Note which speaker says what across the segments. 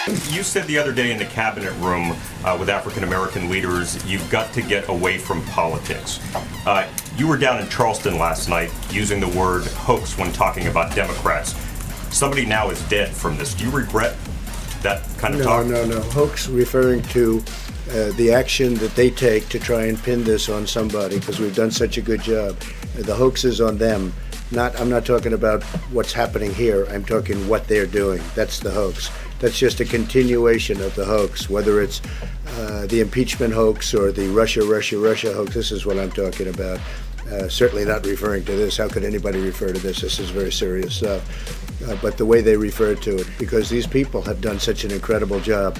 Speaker 1: You said the other day in the cabinet room with African-American leaders, you've got to get away from politics. You were down in Charleston last night using the word hoax when talking about Democrats. Somebody now is dead from this. Do you regret that kind of talk?
Speaker 2: No. Hoax referring to the action that they take to try and pin this on somebody because we've done such a good job. The hoax is on them. I'm not talking about what's happening here. I'm talking what they're doing. That's the hoax. That's just a continuation of the hoax, whether it's the impeachment hoax or the Russia hoax. This is what I'm talking about. Certainly not referring to this. How could anybody refer to this? This is very serious stuff. But the way they refer to it, because these people have done such an incredible job,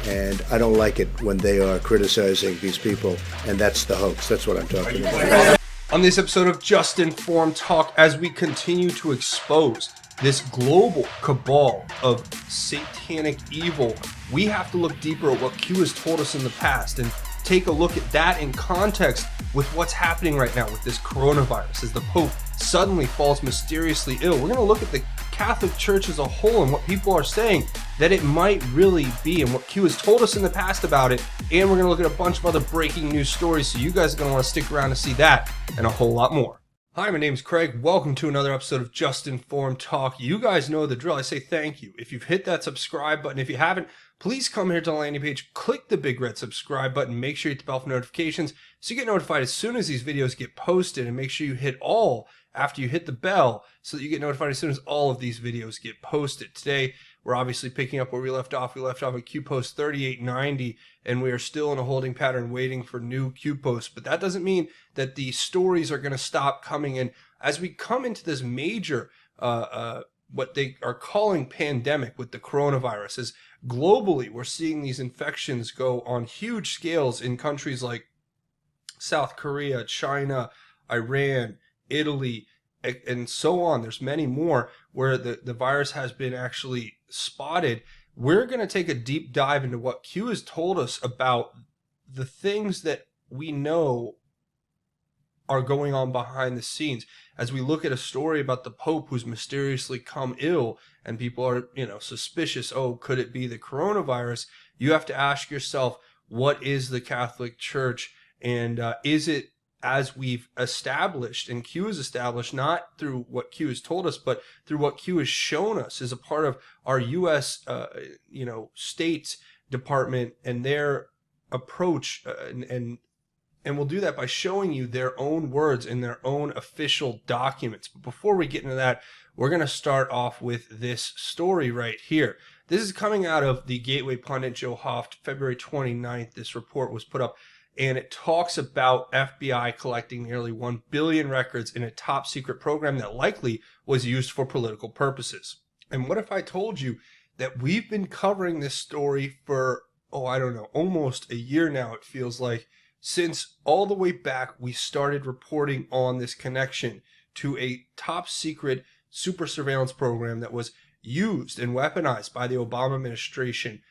Speaker 2: and I don't like it when they are criticizing these people, and that's the hoax. That's what I'm talking about.
Speaker 3: On this episode of Just Informed Talk, as we continue to expose this global cabal of satanic evil, we have to look deeper at what Q has told us in the past and take a look at that in context with what's happening right now with this coronavirus as the Pope suddenly falls mysteriously ill. We're going to look at the Catholic Church as a whole and what people are saying that it might really be and what Q has told us in the past about it. And we're going to look at a bunch of other breaking news stories, so you guys are going to want to stick around to see that and a whole lot more. Hi, my name's Craig. Welcome to another episode of Just Informed Talk. You guys know the drill. I say thank you. If you've hit that subscribe button, if you haven't, please come here to the landing page, click the big red subscribe button, make sure you hit the bell for notifications so you get notified as soon as these videos get posted, and make sure you hit all after you hit the bell so that you get notified as soon as all of these videos get posted. Today, we're obviously picking up where we left off. We left off at Q post 3890, and we are still in a holding pattern waiting for new Q posts. But that doesn't mean that the stories are going to stop coming in. As we come into this major, what they are calling pandemic with the coronavirus, is globally we're seeing these infections go on huge scales in countries like South Korea, China, Iran, Italy, and so on. There's many more where the virus has been actually spotted. We're going to take a deep dive into what Q has told us about the things that we know are going on behind the scenes as we look at a story about the Pope who's mysteriously come ill and people are, suspicious. Oh, could it be the coronavirus? You have to ask yourself, what is the Catholic Church? And is it as we've established and Q has established, not through what Q has told us, but through what Q has shown us as a part of our U.S., State Department and their approach, and we'll do that by showing you their own words in their own official documents. But before we get into that, we're going to start off with this story right here. This is coming out of the Gateway Pundit, Joe Hoft, February 29th. This report was put up, and it talks about FBI collecting nearly 1 billion records in a top secret program that likely was used for political purposes. And what if I told you that we've been covering this story for, almost a year now, it feels like, since all the way back we started reporting on this connection to a top secret super surveillance program that was used and weaponized by the Obama administration.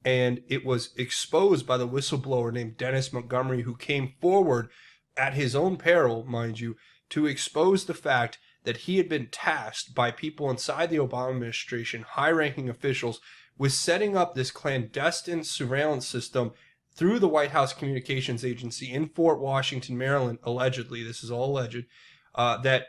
Speaker 3: And it was exposed by the whistleblower named Dennis Montgomery, who came forward at his own peril, mind you, to expose the fact that he had been tasked by people inside the Obama administration, high-ranking officials, with setting up this clandestine surveillance system through the White House Communications Agency in Fort Washington, Maryland, allegedly, this is all alleged, that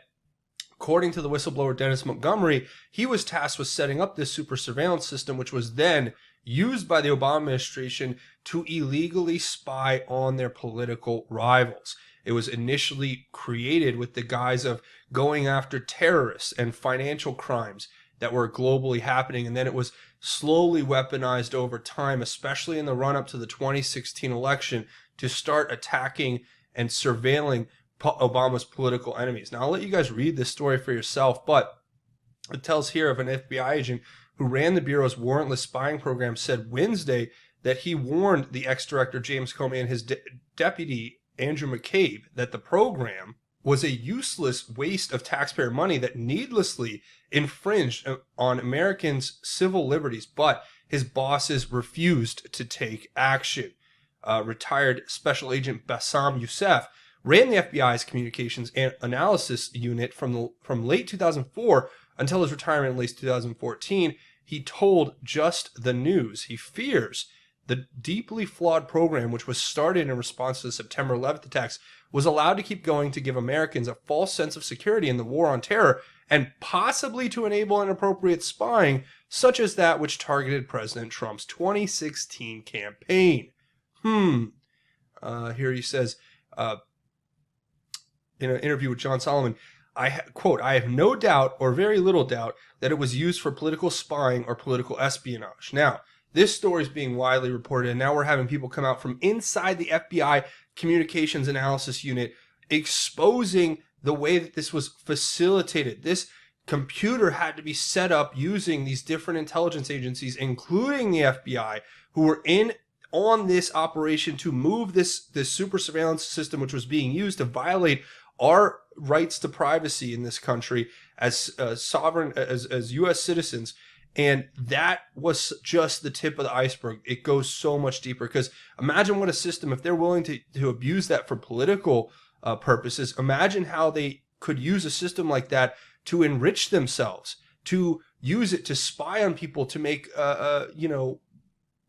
Speaker 3: according to the whistleblower Dennis Montgomery, he was tasked with setting up this super surveillance system, which was then used by the Obama administration to illegally spy on their political rivals. It was initially created with the guise of going after terrorists and financial crimes that were globally happening, and then it was slowly weaponized over time, especially in the run-up to the 2016 election, to start attacking and surveilling Obama's political enemies. Now, I'll let you guys read this story for yourself, but it tells here of an FBI agent who ran the Bureau's warrantless spying program, said Wednesday that he warned the ex-director James Comey and his deputy Andrew McCabe that the program was a useless waste of taxpayer money that needlessly infringed on Americans' civil liberties, but his bosses refused to take action. Retired Special Agent Bassam Youssef ran the FBI's communications and analysis unit from late 2004 until his retirement in late 2014. he told Just the News he fears the deeply flawed program, which was started in response to the September 11th attacks, was allowed to keep going to give Americans a false sense of security in the war on terror and possibly to enable inappropriate spying, such as that which targeted President Trump's 2016 campaign. Here he says, in an interview with John Solomon, quote, I have no doubt or very little doubt that it was used for political spying or political espionage. Now, this story is being widely reported, and now we're having people come out from inside the FBI Communications Analysis Unit exposing the way that this was facilitated. This computer had to be set up using these different intelligence agencies, including the FBI, who were in on this operation to move this super surveillance system, which was being used to violate our rights to privacy in this country as sovereign, as U.S. citizens. And that was just the tip of the iceberg. It goes so much deeper, because imagine what a system, if they're willing to abuse that for political purposes, imagine how they could use a system like that to enrich themselves, to use it to spy on people, to make,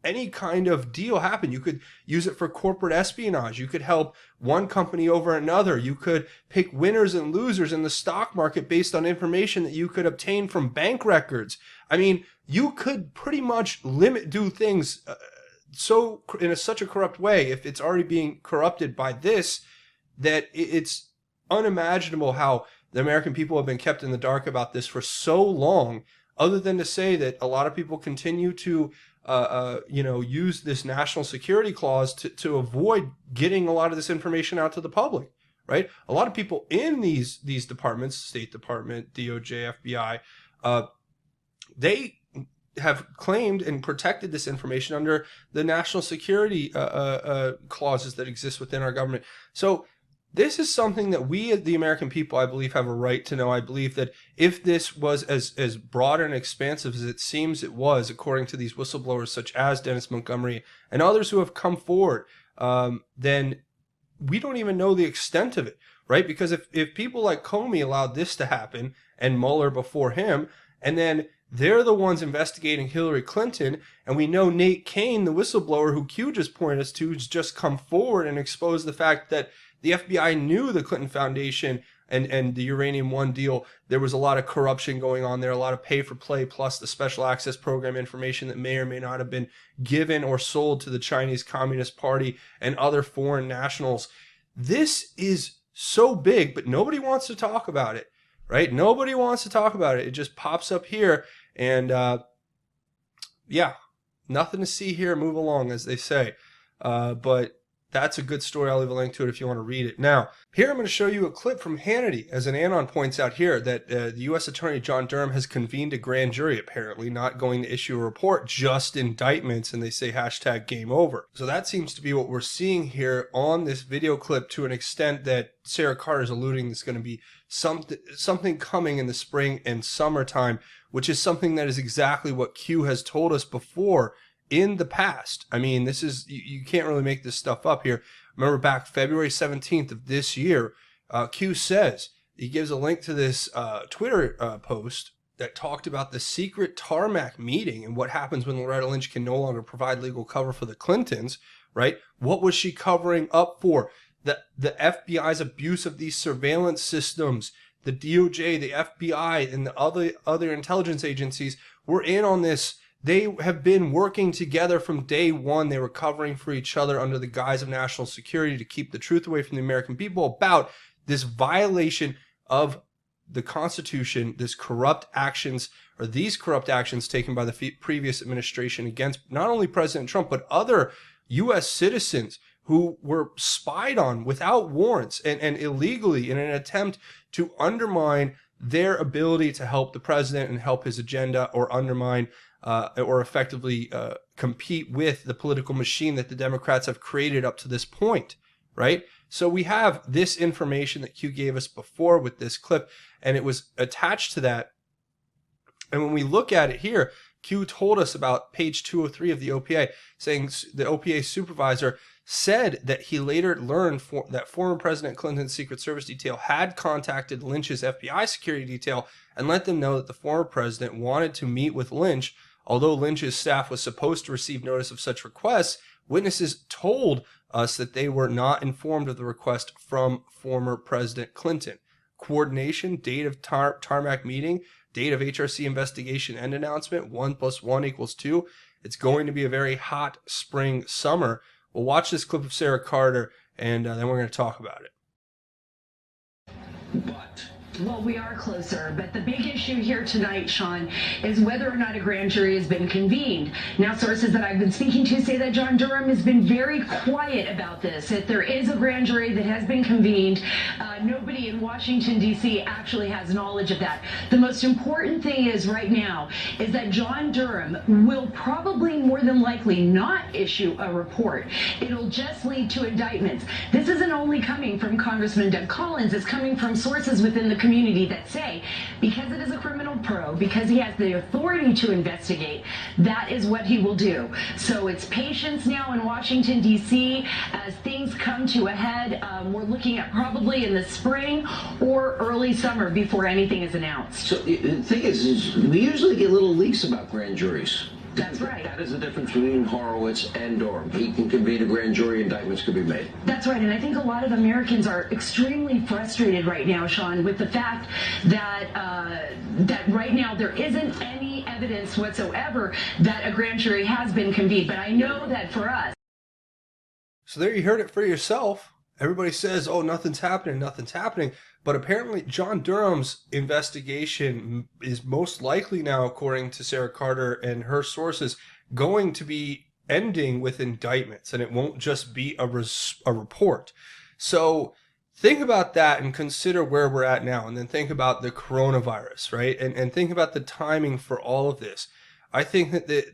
Speaker 3: any kind of deal happen. You could use it for corporate espionage. You could help one company over another. You could pick winners and losers in the stock market based on information that you could obtain from bank records. I mean, you could pretty much do things in such a corrupt way, if it's already being corrupted by this, that it's unimaginable how the American people have been kept in the dark about this for so long, other than to say that a lot of people continue to use this national security clause to avoid getting a lot of this information out to the public, right? A lot of people in these departments, State Department, DOJ, FBI, they have claimed and protected this information under the national security clauses that exist within our government. So this is something that we, the American people, I believe, have a right to know. I believe that if this was as broad and expansive as it seems it was, according to these whistleblowers such as Dennis Montgomery and others who have come forward, then we don't even know the extent of it, right? Because if people like Comey allowed this to happen, and Mueller before him, and then they're the ones investigating Hillary Clinton, and we know Nate Kane, the whistleblower who Q just pointed us to, has just come forward and exposed the fact that the FBI knew the Clinton Foundation and the Uranium One deal. There was a lot of corruption going on there, a lot of pay for play, plus the special access program information that may or may not have been given or sold to the Chinese Communist Party and other foreign nationals. This is so big, but nobody wants to talk about it, right? Nobody wants to talk about it. It just pops up here, and nothing to see here. Move along, as they say. But that's a good story. I'll leave a link to it if you want to read it. Now, here I'm going to show you a clip from Hannity, as an anon points out here that the U.S. Attorney John Durham has convened a grand jury, apparently not going to issue a report, just indictments, and they say hashtag game over. So that seems to be what we're seeing here on this video clip, to an extent that Sarah Carter is alluding there's going to be something coming in the spring and summertime, which is something that is exactly what Q has told us before in the past. I mean, this is, you can't really make this stuff up here. Remember back February 17th of this year, Q says, he gives a link to this Twitter post that talked about the secret tarmac meeting and what happens when Loretta Lynch can no longer provide legal cover for the Clintons, right? What was she covering up for? The FBI's abuse of these surveillance systems. The DOJ, the FBI, and the other intelligence agencies were in on this. They have been working together from day one. They were covering for each other under the guise of national security to keep the truth away from the American people about this violation of the Constitution, these corrupt actions taken by the previous administration against not only President Trump, but other U.S. citizens who were spied on without warrants and illegally in an attempt to undermine their ability to help the president and help his agenda, or undermine or effectively compete with the political machine that the Democrats have created up to this point, right? So we have this information that Q gave us before with this clip, and it was attached to that. And when we look at it here, Q told us about page 203 of the OPA, saying the OPA supervisor said that he later learned that former President Clinton's Secret Service detail had contacted Lynch's FBI security detail and let them know that the former president wanted to meet with Lynch Although Lynch's staff was supposed to receive notice of such requests, witnesses told us that they were not informed of the request from former President Clinton. Coordination, date of tarmac meeting, date of HRC investigation end announcement, 1 + 1 = 2. It's going to be a very hot spring summer. We'll watch this clip of Sarah Carter, and then we're going to talk about it.
Speaker 4: Well, we are closer, but the big issue here tonight, Sean, is whether or not a grand jury has been convened. Now, sources that I've been speaking to say that John Durham has been very quiet about this. If there is a grand jury that has been convened, nobody in Washington, D.C. actually has knowledge of that. The most important thing is right now is that John Durham will probably more than likely not issue a report. It'll just lead to indictments. This isn't only coming from Congressman Doug Collins, it's coming from sources within the community that say, because it is a criminal probe, because he has the authority to investigate, that is what he will do. So it's patience now in Washington, D.C. as things come to a head. We're looking at probably in the spring or early summer before anything is announced.
Speaker 5: So the thing is we usually get little leaks about grand juries.
Speaker 4: That's right.
Speaker 5: That is the difference between Horowitz and Durham. He can convene a grand jury, indictments could be made.
Speaker 4: That's right, and I think a lot of Americans are extremely frustrated right now, Sean, with the fact that that right now there isn't any evidence whatsoever that a grand jury has been convened. But I know that for us.
Speaker 3: So there you heard it for yourself. Everybody says, oh, nothing's happening, nothing's happening. But apparently John Durham's investigation is most likely now, according to Sarah Carter and her sources, going to be ending with indictments. And it won't just be a report. So think about that and consider where we're at now. And then think about the coronavirus, right? And think about the timing for all of this. I think that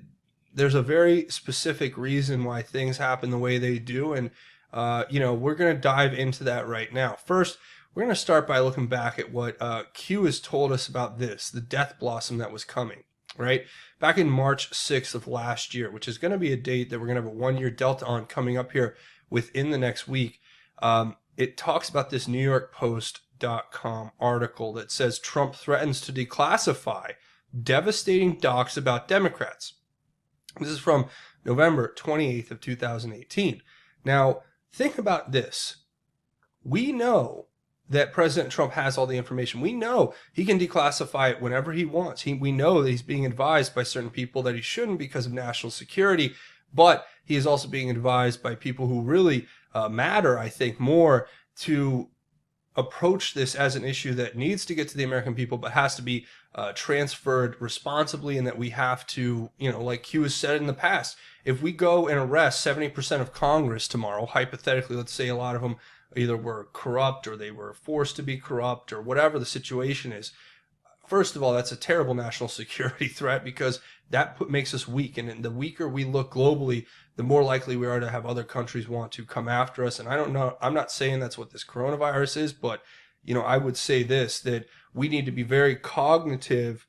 Speaker 3: there's a very specific reason why things happen the way they do. And we're going to dive into that right now. First, we're going to start by looking back at what Q has told us about the death blossom that was coming, right? Back in March 6th of last year, which is going to be a date that we're going to have a 1-year delta on coming up here within the next week. It talks about this NewYorkPost.com article that says Trump threatens to declassify devastating docs about Democrats. This is from November 28th of 2018. Now, think about this. We know that President Trump has all the information. We know he can declassify it whenever he wants. We know that he's being advised by certain people that he shouldn't because of national security, but he is also being advised by people who really matter, I think, more to approach this as an issue that needs to get to the American people, but has to be transferred responsibly, and that we have to, like Q has said in the past, if we go and arrest 70% of Congress tomorrow, hypothetically, let's say a lot of them either were corrupt or they were forced to be corrupt or whatever the situation is. First of all, that's a terrible national security threat because that makes us weak. And the weaker we look globally, the more likely we are to have other countries want to come after us. And I don't know, I'm not saying that's what this coronavirus is, but I would say this, that we need to be very cognizant,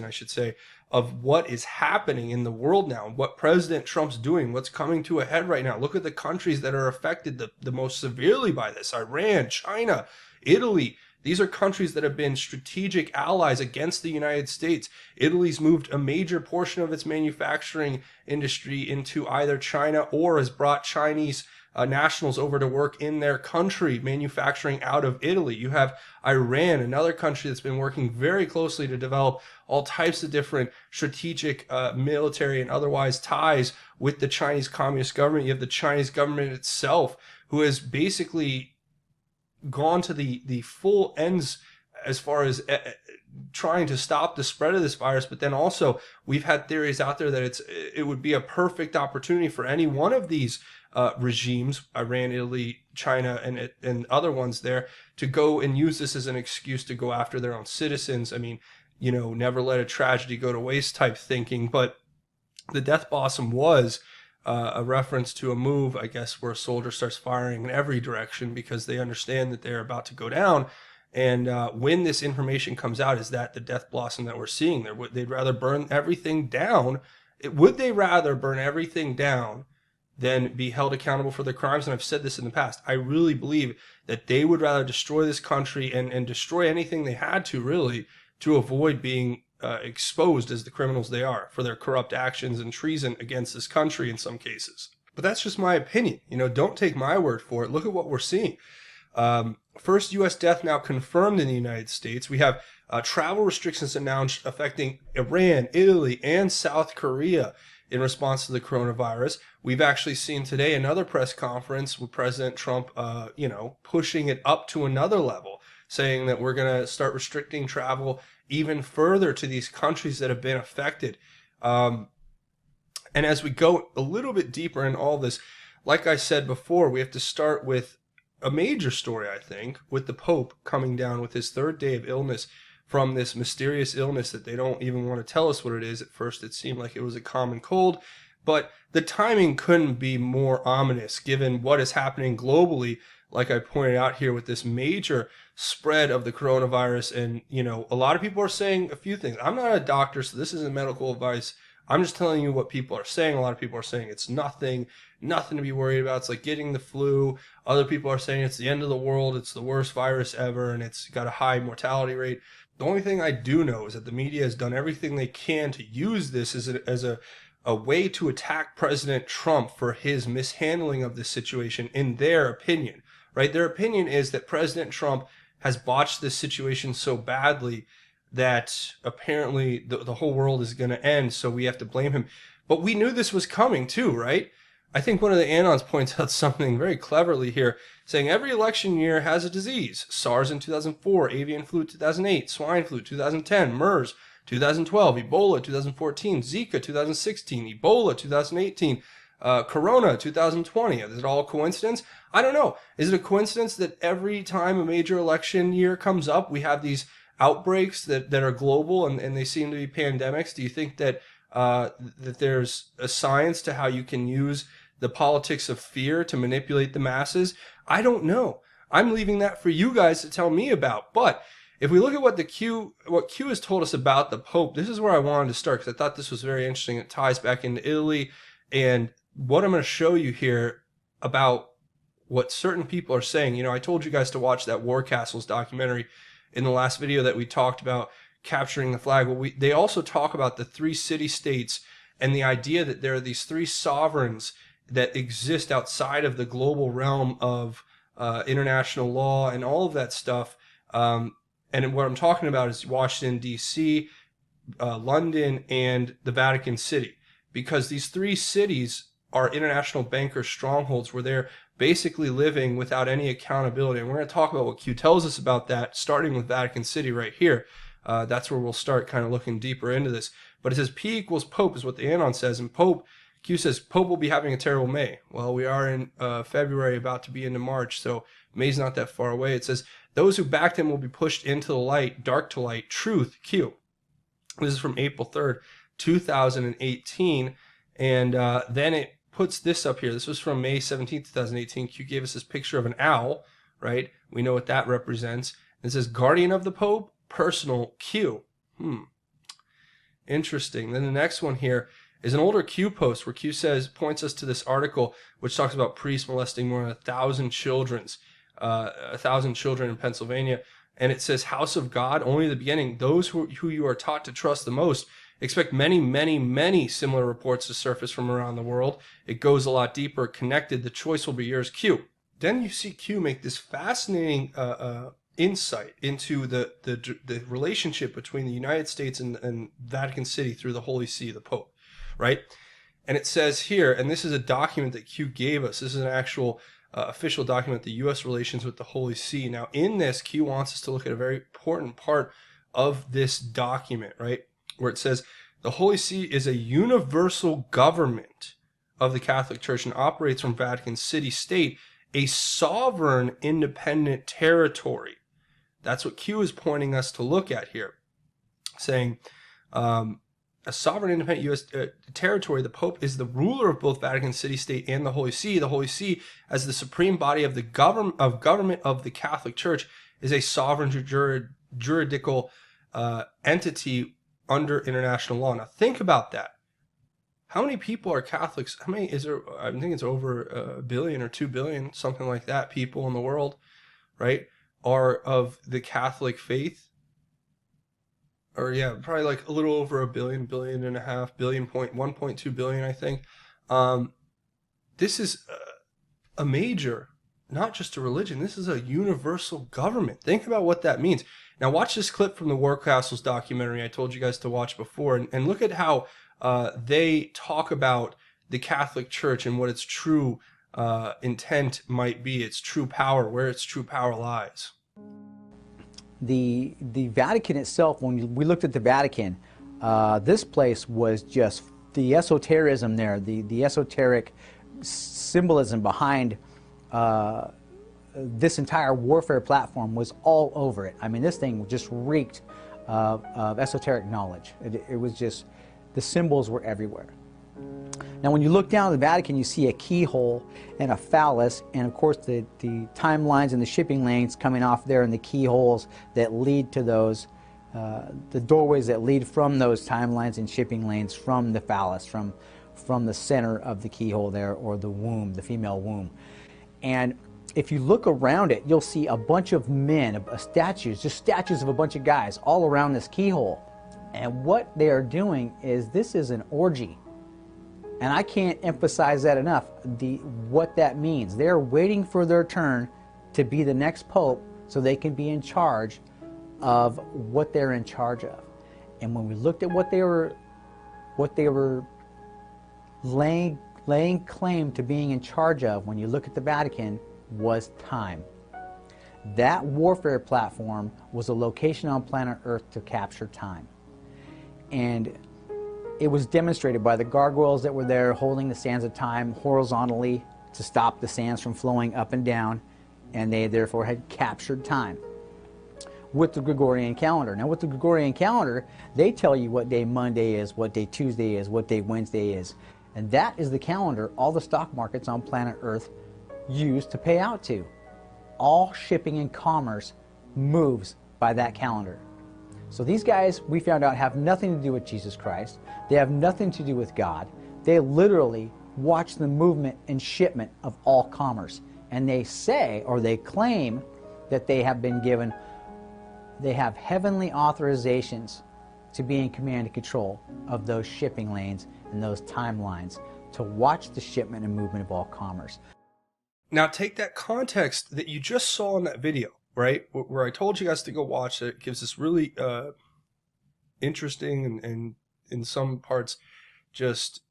Speaker 3: I should say, of what is happening in the world now, what President Trump's doing, what's coming to a head right now. Look at the countries that are affected the most severely by this: Iran, China, Italy. These are countries that have been strategic allies against the United States. Italy's moved a major portion of its manufacturing industry into either China or has brought Chinese nationals over to work in their country, manufacturing out of Italy. You have Iran, another country that's been working very closely to develop all types of different strategic military and otherwise ties with the Chinese Communist government. You have the Chinese government itself, who has basically gone to the full ends as far as trying to stop the spread of this virus. But then also we've had theories out there that it would be a perfect opportunity for any one of these regimes, Iran, Italy, China, and other ones there, to go and use this as an excuse to go after their own citizens. I mean, never let a tragedy go to waste type thinking. But the death blossom was a reference to a move, I guess, where a soldier starts firing in every direction because they understand that they're about to go down. And when this information comes out, is that the death blossom that we're seeing there? They'd rather burn everything down. Would they rather burn everything down than be held accountable for their crimes? And I've said this in the past. I really believe that they would rather destroy this country and destroy anything they had to, really, to avoid being exposed as the criminals they are for their corrupt actions and treason against this country in some cases. But that's just my opinion. Don't take my word for it. Look at what we're seeing. First U.S. death now confirmed in the United States. We have travel restrictions announced affecting Iran, Italy, and South Korea in response to the coronavirus. We've actually seen today another press conference with President Trump, pushing it up to another level, saying that we're going to start restricting travel even further to these countries that have been affected. And as we go a little bit deeper in all this, like I said before, we have to start with a major story, I think, with the Pope coming down with his third day of illness from this mysterious illness that they don't even want to tell us what it is. At first, it seemed like it was a common cold, but the timing couldn't be more ominous given what is happening globally, like I pointed out here, with this major spread of the coronavirus. And, a lot of people are saying a few things. I'm not a doctor, so this isn't medical advice. I'm just telling you what people are saying. A lot of people are saying it's nothing to be worried about. It's like getting the flu. Other people are saying it's the end of the world. It's the worst virus ever, and it's got a high mortality rate. The only thing I do know is that the media has done everything they can to use this as a way to attack President Trump for his mishandling of this situation, in their opinion, right? Their opinion is that President Trump has botched this situation so badly that apparently the whole world is going to end, so we have to blame him. But we knew this was coming too, right? I think one of the Anons points out something very cleverly here, saying every election year has a disease. SARS in 2004, avian flu 2008, swine flu 2010, MERS 2012, Ebola 2014, Zika 2016, Ebola 2018, Corona 2020. Is it all a coincidence? I don't know. Is it a coincidence that every time a major election year comes up, we have these outbreaks that are global and they seem to be pandemics? Do you think that that there's a science to how you can use the politics of fear to manipulate the masses? I don't know. I'm leaving that for you guys to tell me about. But if we look at what Q has told us about the Pope, this is where I wanted to start, because I thought this was very interesting. It ties back into Italy and what I'm going to show you here about what certain people are saying. I told you guys to watch that War Castles documentary in the last video that we talked about capturing the flag. Well, they also talk about the 3 city-states and the idea that there are these 3 sovereigns that exist outside of the global realm of international law and all of that stuff. And what I'm talking about is Washington, D.C., London, and the Vatican City, because these 3 cities are international banker strongholds where they're basically living without any accountability. And we're going to talk about what Q tells us about that, starting with Vatican City right here. That's where we'll start kind of looking deeper into this. But it says P equals Pope is what the Anon says. And Q says Pope will be having a terrible May. Well, we are in February, about to be into March, so May's not that far away. It says those who backed him will be pushed into the light, dark to light, truth, Q. This is from April 3rd, 2018. And then it puts this up here. This was from May 17th, 2018. Q gave us this picture of an owl, right? We know what that represents. It says guardian of the Pope, personal Q. Interesting. Then the next one here is an older Q post where Q points us to this article which talks about priests molesting more than 1,000 children in Pennsylvania. And it says, House of God, only the beginning. Those who you are taught to trust the most. Expect many, many, many similar reports to surface from around the world. It goes a lot deeper, connected. The choice will be yours, Q. Then you see Q make this fascinating insight into the relationship between the United States and Vatican City through the Holy See, the Pope, right? And it says here, and this is a document that Q gave us. This is an actual official document, the U.S. relations with the Holy See. Now, in this, Q wants us to look at a very important part of this document, right? Where it says, the Holy See is a universal government of the Catholic Church and operates from Vatican City State, a sovereign independent territory. That's what Q is pointing us to look at here, saying a sovereign independent U.S. Territory. The Pope is the ruler of both Vatican City State and the Holy See. The Holy See, as the supreme body of the government of the Catholic Church, is a sovereign juridical entity under international law. Now think about that. How many people are Catholics? How many is there? I think it's over 1 billion or 2 billion, something like that, people in the world, right, are of the Catholic faith. or yeah, probably like a little over $1 billion, billion and a half, billion point, 1.2 billion, I think. This is a major, not just a religion. This is a universal government. Think about what that means. Now watch this clip from the War Castles documentary I told you guys to watch before, and look at how they talk about the Catholic Church and what its true intent might be, its true power, where its true power lies.
Speaker 6: The Vatican itself, when we looked at the Vatican, this place was just the esotericism there, the esoteric symbolism behind this entire warfare platform was all over it. I mean, this thing just reeked of esoteric knowledge. It was just, the symbols were everywhere. Now, when you look down at the Vatican, you see a keyhole and a phallus, and of course the timelines and the shipping lanes coming off there, and the keyholes that lead to those, the doorways that lead from those timelines and shipping lanes from the phallus, from the center of the keyhole there, or the womb, the female womb. And if you look around it, you'll see a bunch of men, statues, just statues of a bunch of guys all around this keyhole. And what they are doing is, this is an orgy. And I can't emphasize that enough, what that means. They're waiting for their turn to be the next pope so they can be in charge of what they're in charge of. And when we looked at what they were laying claim to being in charge of, when you look at the Vatican, was time. That warfare platform was a location on planet Earth to capture time. And it was demonstrated by the gargoyles that were there holding the sands of time horizontally to stop the sands from flowing up and down, and they therefore had captured time with the Gregorian calendar. Now with the Gregorian calendar, they tell you what day Monday is, what day Tuesday is, what day Wednesday is. And that is the calendar all the stock markets on planet Earth use to pay out to. All shipping and commerce moves by that calendar. So these guys, we found out, have nothing to do with Jesus Christ. They have nothing to do with God. They literally watch the movement and shipment of all commerce. And they say, or they claim, that they have been given, they have heavenly authorizations to be in command and control of those shipping lanes and those timelines, to watch the shipment and movement of all commerce.
Speaker 3: Now take that context that you just saw in that video, right, where I told you guys to go watch it. It gives this really interesting and in some parts just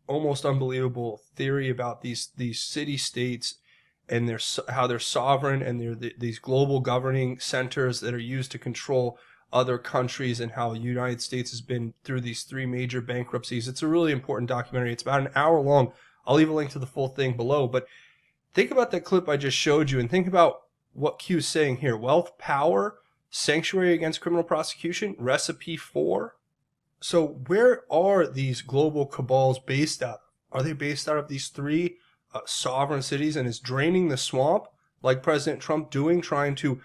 Speaker 3: almost unbelievable theory about these city-states and how they're sovereign, and they're these global governing centers that are used to control other countries, and how the United States has been through these 3 major bankruptcies. It's a really important documentary. It's about an hour long. I'll leave a link to the full thing below, but think about that clip I just showed you, and think about what Q's saying here. Wealth, power, sanctuary against criminal prosecution, recipe for. So where are these global cabals based out of? Are they based out of these 3 sovereign cities, and is draining the swamp like President Trump doing, trying to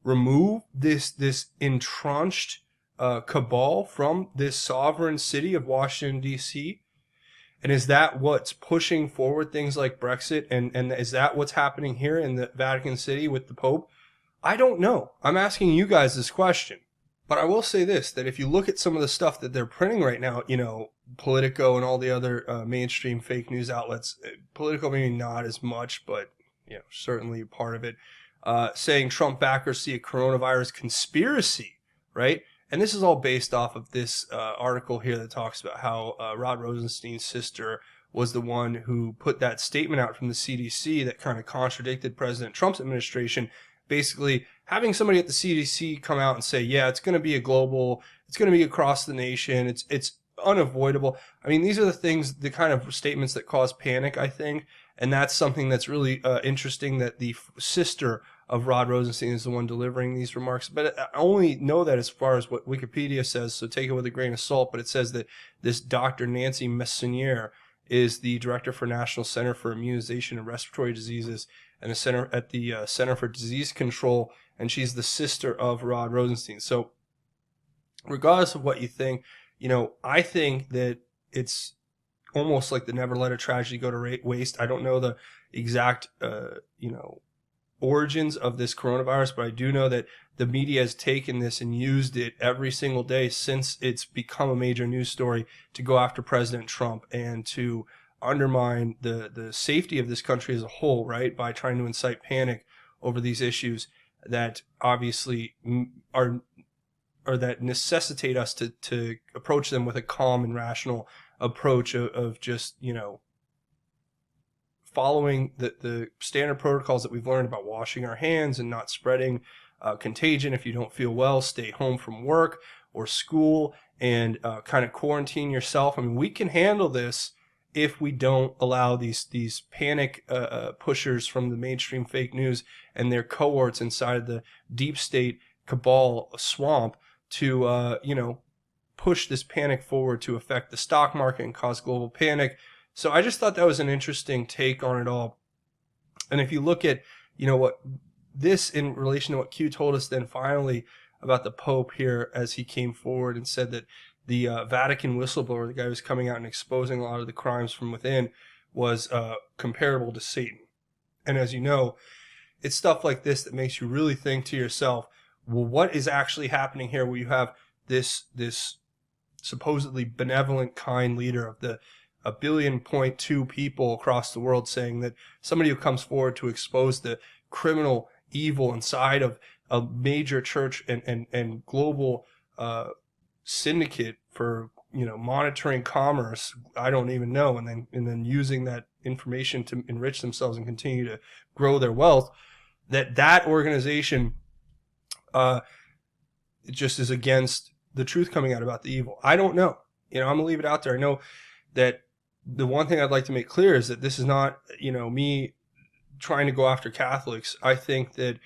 Speaker 3: remove this entrenched cabal from this sovereign city of Washington, D.C.? And is that what's pushing forward things like Brexit? And is that what's happening here in the Vatican City with the Pope? I don't know. I'm asking you guys this question. But I will say this, that if you look at some of the stuff that they're printing right now, you know, Politico and all the other mainstream fake news outlets, Politico maybe not as much, but you know, certainly part of it, saying Trump backers see a coronavirus conspiracy, right? And this is all based off of this article here that talks about how Rod Rosenstein's sister was the one who put that statement out from the CDC that kind of contradicted President Trump's administration, basically having somebody at the CDC come out and say, yeah, it's going to be a global, it's going to be across the nation, it's unavoidable. I mean, these are the things, the kind of statements that cause panic, I think, and that's something that's really interesting, that the sister of Rod Rosenstein is the one delivering these remarks. But I only know that as far as what Wikipedia says, so take it with a grain of salt, but it says that this Dr. Nancy Messonnier is the director for National Center for Immunization and Respiratory Diseases and the Center at the Center for Disease Control, and she's the sister of Rod Rosenstein. So regardless of what you think, you know, I think that it's almost like the never let a tragedy go to waste. I don't know the exact, you know, origins of this coronavirus, but I do know that the media has taken this and used it every single day since it's become a major news story to go after President Trump and to undermine the safety of this country as a whole, right, by trying to incite panic over these issues that obviously are or that necessitate us to approach them with a calm and rational approach of just, you know, following the standard protocols that we've learned about washing our hands and not spreading contagion. If you don't feel well, stay home from work or school and kind of quarantine yourself. I mean, we can handle this if we don't allow these panic pushers from the mainstream fake news and their cohorts inside of the deep state cabal swamp to, you know, push this panic forward to affect the stock market and cause global panic. So I just thought that was an interesting take on it all. And if you look at, you know, what this in relation to what Q told us then finally about the Pope here as he came forward and said that the Vatican whistleblower, the guy who was coming out and exposing a lot of the crimes from within, was comparable to Satan. And as you know, it's stuff like this that makes you really think to yourself, well, what is actually happening here where you have this supposedly benevolent, kind leader of the 1.2 billion people across the world saying that somebody who comes forward to expose the criminal evil inside of a major church and global syndicate for, you know, monitoring commerce, I don't even know, and then using that information to enrich themselves and continue to grow their wealth, that organization it just is against the truth coming out about the evil. I don't know. You know, I'm gonna leave it out there. I know that the one thing I'd like to make clear is that this is not, you know, me trying to go after Catholics. I think that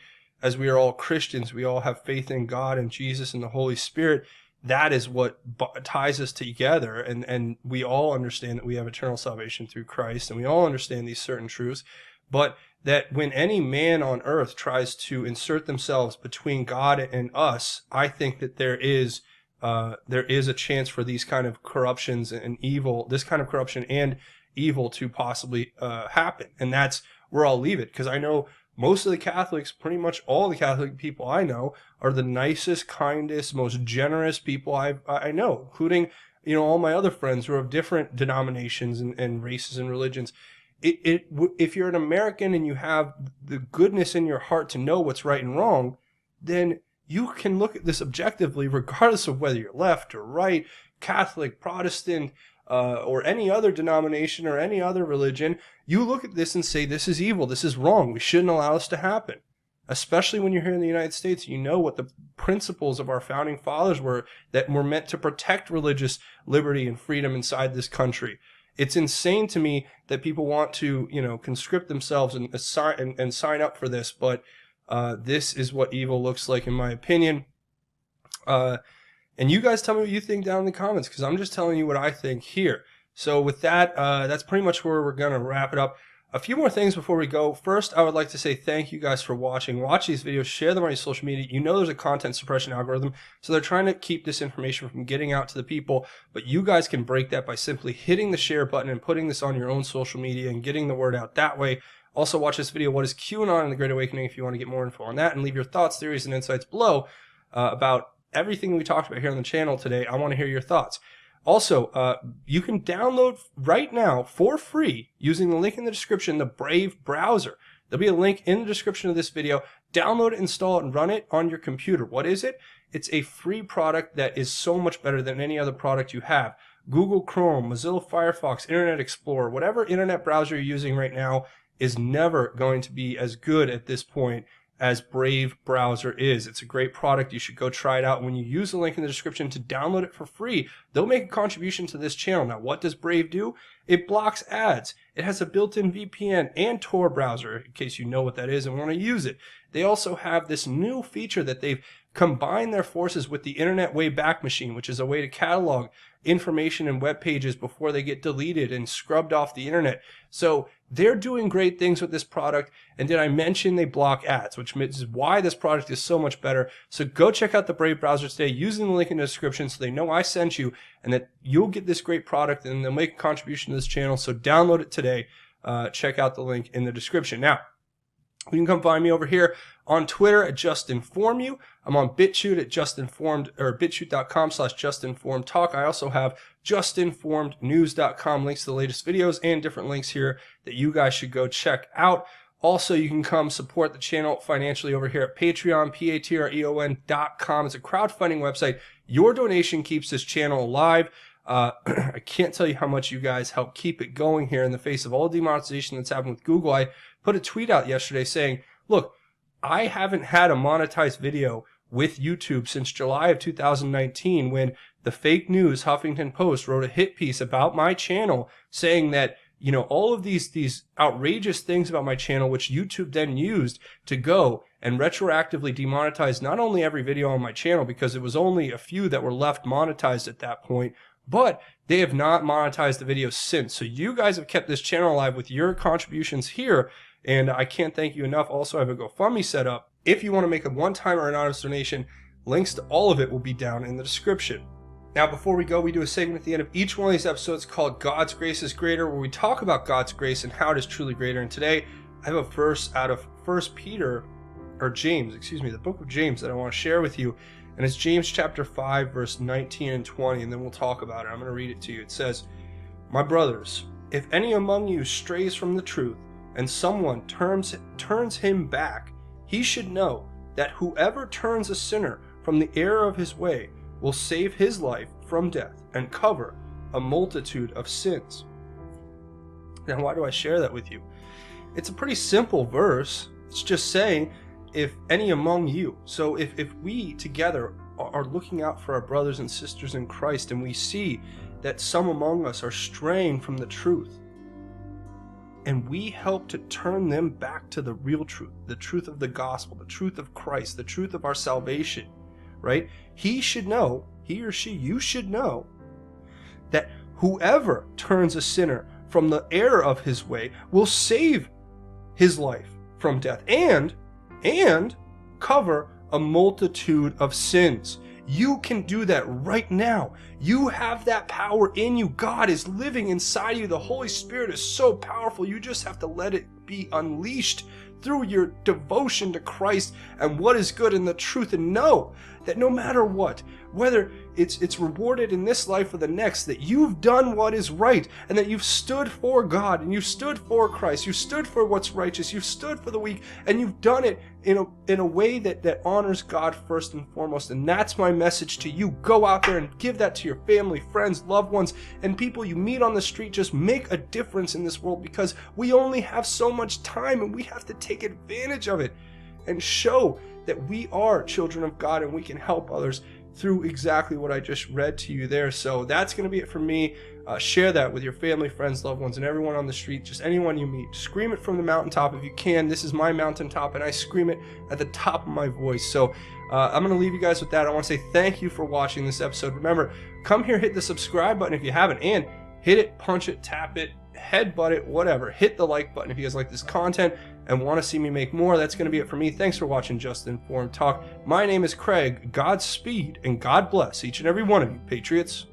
Speaker 3: as we are all Christians, we all have faith in God and Jesus and the Holy Spirit. That is what ties us together. And we all understand that we have eternal salvation through Christ, and we all understand these certain truths. But that when any man on earth tries to insert themselves between God and us, I think that there is a chance for these kind of corruptions and evil, this kind of corruption and evil to possibly happen. And that's where I'll leave it, because I know most of the Catholics, pretty much all the Catholic people I know, are the nicest, kindest, most generous people I know, including, you know, all my other friends who are of different denominations and races and religions. If you're an American and you have the goodness in your heart to know what's right and wrong, then you can look at this objectively, regardless of whether you're left or right, Catholic, Protestant, or any other denomination or any other religion. You look at this and say, this is evil, this is wrong, we shouldn't allow this to happen. Especially when you're here in the United States, you know what the principles of our founding fathers were, that were meant to protect religious liberty and freedom inside this country. It's insane to me that people want to, you know, conscript themselves and sign up for this, but this is what evil looks like, in my opinion. And you guys tell me what you think down in the comments, because I'm just telling you what I think here. So with that, that's pretty much where we're going to wrap it up. A few more things before we go. First, I would like to say thank you guys for watching. Watch these videos, share them on your social media. You know there's a content suppression algorithm, so they're trying to keep this information from getting out to the people, but you guys can break that by simply hitting the share button and putting this on your own social media and getting the word out that way. Also, watch this video, What is QAnon and the Great Awakening, if you want to get more info on that, and leave your thoughts, theories, and insights below about everything we talked about here on the channel today. I want to hear your thoughts. Also, you can download right now for free, using the link in the description, the Brave browser. There'll be a link in the description of this video. Download it, install it, and run it on your computer. What is it? It's a free product that is so much better than any other product you have. Google Chrome, Mozilla Firefox, Internet Explorer, whatever internet browser you're using right now is never going to be as good at this point as Brave browser is. It's a great product. You should go try it out. When you use the link in the description to download it for free, they'll make a contribution to this channel. Now, what does Brave do? It blocks ads. It has a built-in VPN and Tor browser, in case you know what that is and want to use it. They also have this new feature that they've combined their forces with the Internet Wayback Machine, which is a way to catalog information and web pages before they get deleted and scrubbed off the internet. So they're doing great things with this product. And did I mention they block ads, which is why this product is so much better. So go check out the Brave browser today using the link in the description so they know I sent you and that you'll get this great product and they'll make a contribution to this channel. So download it today. Check out the link in the description. Now, You can come find me over here on Twitter at JustInformedYou. I'm on BitChute at JustInformed, or bitchute.com/JustInformedTalk. I also have JustInformedNews.com, links to the latest videos and different links here that you guys should go check out. Also, you can come support the channel financially over here at Patreon, patreon.com. It's a crowdfunding website. Your donation keeps this channel alive. I can't tell you how much you guys help keep it going here in the face of all the demonetization that's happened with Google. I put a tweet out yesterday saying, look, I haven't had a monetized video with YouTube since July of 2019 when the fake news Huffington Post wrote a hit piece about my channel saying that, you know, all of these outrageous things about my channel, which YouTube then used to go and retroactively demonetize not only every video on my channel, because it was only a few that were left monetized at that point, but they have not monetized the videos since. So you guys have kept this channel alive with your contributions here, and I can't thank you enough. Also, I have a GoFundMe set up. If you want to make a one-time or anonymous donation, links to all of it will be down in the description. Now, before we go, we do a segment at the end of each one of these episodes called God's Grace is Greater, where we talk about God's grace and how it is truly greater. And today, I have a verse out of the book of James that I want to share with you. And it's James chapter 5, verse 19 and 20, and then we'll talk about it. I'm going to read it to you. It says, "My brothers, if any among you strays from the truth, and someone turns him back, he should know that whoever turns a sinner from the error of his way will save his life from death and cover a multitude of sins." Now, why do I share that with you? It's a pretty simple verse. It's just saying, if any among you. So if we together are looking out for our brothers and sisters in Christ, and we see that some among us are straying from the truth, and we help to turn them back to the real truth, the truth of the gospel, the truth of Christ, the truth of our salvation, right? He should know, he or she, you should know, that whoever turns a sinner from the error of his way will save his life from death and cover a multitude of sins. You can do that right now. You have that power in you. God is living inside you. The Holy Spirit is so powerful. You just have to let it be unleashed through your devotion to Christ and what is good in the truth, and know that no matter what, whether it's rewarded in this life or the next, that you've done what is right, and that you've stood for God, and you've stood for Christ, you've stood for what's righteous, you've stood for the weak, and you've done it in a way that honors God first and foremost. And that's my message to you. Go out there and give that to your family, friends, loved ones, and people you meet on the street. Just make a difference in this world, because we only have so much time, and we have to take advantage of it and show that we are children of God, and we can help others through exactly what I just read to you there. So that's going to be it for me. Share that with your family, friends, loved ones, and everyone on the street, just anyone you meet. Scream it from the mountaintop if you can. This is my mountaintop, and I scream it at the top of my voice. So I'm going to leave you guys with that. I want to say thank you for watching this episode. Remember, come here, hit the subscribe button if you haven't, and hit it, punch it, tap it, headbutt it, whatever. Hit the like button if you guys like this content and want to see me make more. That's going to be it for me. Thanks for watching Just Informed Talk. My name is Craig. Godspeed and God bless each and every one of you, Patriots.